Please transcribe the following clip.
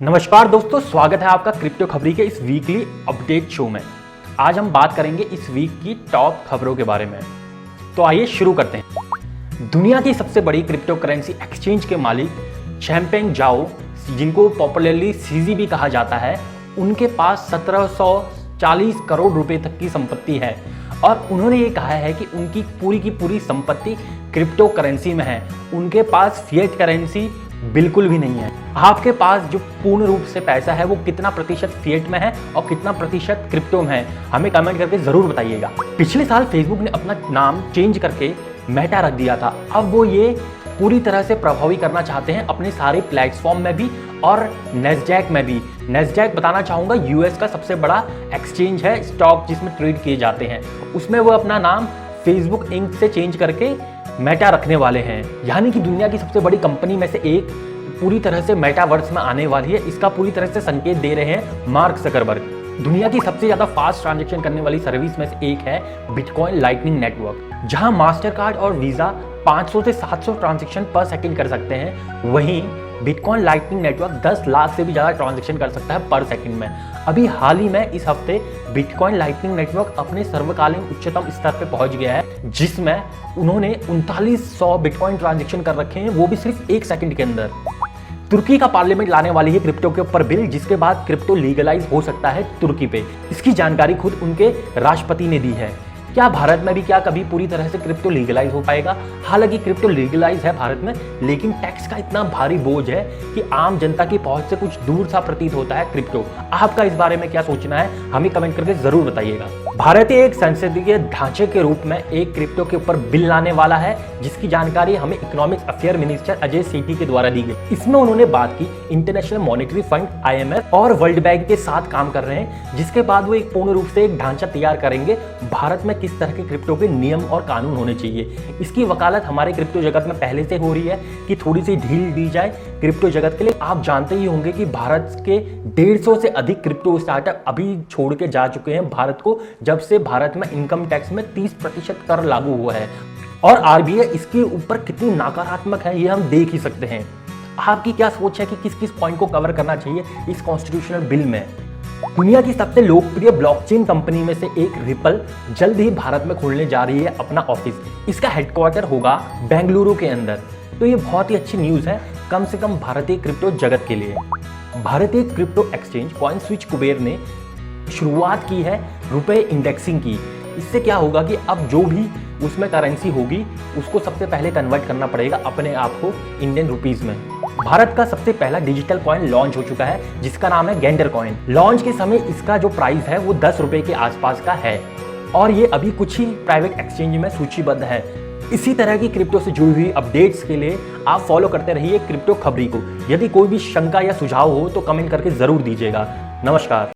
नमस्कार दोस्तों, स्वागत है आपका क्रिप्टो खबरी के इस वीकली अपडेट शो में। आज हम बात करेंगे इस वीक की टॉप खबरों के बारे में। तो आइए शुरू करते हैं। दुनिया की सबसे बड़ी क्रिप्टो करेंसी एक्सचेंज के मालिक चैंगपेंग जाओ, जिनको पॉपुलरली सीजी भी कहा जाता है, उनके पास 1740 करोड़ रुपए तक की संपत्ति है और उन्होंने ये कहा है कि उनकी पूरी की पूरी संपत्ति क्रिप्टो करेंसी में है। उनके पास फिएट करेंसी बिल्कुल भी नहीं है। आपके पास जो पूर्ण रूप से पैसा है वो कितना प्रतिशत फिएट में है और कितना प्रतिशत क्रिप्टो में है, हमें कमेंट करके जरूर बताइएगा। पिछले साल फेसबुक ने अपना नाम चेंज करके मेटा रख दिया था। अब वो ये पूरी तरह से प्रभावी करना चाहते हैं अपने सारे प्लेटफॉर्म में भी और नैस्डैक में भी। नैस्डैक बताना चाहूँगा यूएस का सबसे बड़ा एक्सचेंज है, स्टॉक जिसमें ट्रेड किए जाते हैं। उसमें वो अपना नाम फेसबुक इंक से चेंज करके मेटा रखने वाले हैं। यानी कि दुनिया की सबसे बड़ी कंपनी में से एक पूरी तरह से मेटावर्स में आने वाली है। इसका पूरी तरह से संकेत दे रहे हैं मार्क जकरबर्ग। दुनिया की सबसे ज्यादा फास्ट ट्रांजैक्शन करने वाली सर्विस में से एक है बिटकॉइन लाइटनिंग नेटवर्क, जहां मास्टर कार्ड और वीजा 500 से 700 ट्रांजैक्शन पर सेकंड कर सकते हैं। वहीं बिटकॉइन लाइटनिंग नेटवर्क 10 लाख से भी ज़्यादा ट्रांजैक्शन कर सकता है पर सेकंड में। अभी हाल ही में इस हफ्ते बिटकॉइन लाइटनिंग नेटवर्क अपने सर्वकालीन उच्चतम स्तर पर पहुंच गया है, जिसमें उन्होंने 3900 बिटकॉइन ट्रांजैक्शन कर रखे हैं, वो भी सिर्फ 1 सेकंड के अंदर। तुर्की का पार्लियामेंट लाने वाली है क्रिप्टो के ऊपर बिल, जिसके बाद क्रिप्टो लीगलाइज हो सकता है तुर्की पे। इसकी जानकारी खुद उनके राष्ट्रपति ने दी है। क्या भारत में भी क्या कभी पूरी तरह से क्रिप्टो लीगलाइज हो पाएगा? हालांकि क्रिप्टो लीगलाइज है भारत में, लेकिन टैक्स का इतना भारी बोझ है कि आम जनता की पहुंच से कुछ दूर सा प्रतीत होता है क्रिप्टो। आपका इस बारे में क्या सोचना है, हमें कमेंट करके जरूर बताइएगा। भारत एक संसदीय ढांचे के रूप में एक क्रिप्टो के ऊपर बिल लाने वाला है, जिसकी जानकारी हमें इकोनॉमिक्स अफेयर मिनिस्टर अजय सेठी के द्वारा दी गई। इसमें उन्होंने बात की इंटरनेशनल मॉनेटरी फंड IMF और वर्ल्ड बैंक के साथ काम कर रहे हैं, जिसके बाद वो एक पूर्ण रूप से एक ढांचा तैयार करेंगे भारत में किस तरह के क्रिप्टो के नियम और कानून होने चाहिए। इसकी वकालत हमारे क्रिप्टो जगत में पहले से हो रही है कि थोड़ी सी ढील दी जाए क्रिप्टो जगत के लिए। आप जानते ही होंगे कि भारत के 150 से अधिक क्रिप्टो स्टार्टअप अभी छोड़ के जा चुके हैं भारत को, जब से भारत में इनकम टैक्स में 30% कर लागू हुआ है। और RBI इसके ऊपर कितनी नकारात्मक है ये हम देख ही सकते हैं। आपकी क्या सोच है कि किस किस पॉइंट को कवर करना चाहिए इस कॉन्स्टिट्यूशनल बिल में? दुनिया की सबसे लोकप्रिय ब्लॉकचेन कंपनी में से एक रिपल जल्द ही भारत में खोलने जा रही है अपना ऑफिस। इसका हेडक्वार्टर होगा बेंगलुरु के अंदर। तो ये बहुत ही अच्छी न्यूज़ है, कम से कम भारतीय क्रिप्टो जगत के लिए। भारतीय क्रिप्टो एक्सचेंज कॉइनस्विच कुबेर ने शुरुआत की है रुपए इंडेक्सिंग की। इससे क्या होगा कि अब जो भी उसमें करेंसी होगी उसको सबसे पहले कन्वर्ट करना पड़ेगा अपने आप को इंडियन रुपीस में। भारत का सबसे पहला डिजिटल कॉइन लॉन्च हो चुका है, जिसका नाम है गेंडर कॉइन। लॉन्च के समय इसका जो प्राइस है वो 10 रुपए के आसपास का है और ये अभी कुछ ही प्राइवेट एक्सचेंज में सूचीबद्ध है। इसी तरह की क्रिप्टो से जुड़ी हुई अपडेट्स के लिए आप फॉलो करते रहिए क्रिप्टो खबरी को। यदि कोई भी शंका या सुझाव हो तो कमेंट करके जरूर दीजिएगा। नमस्कार।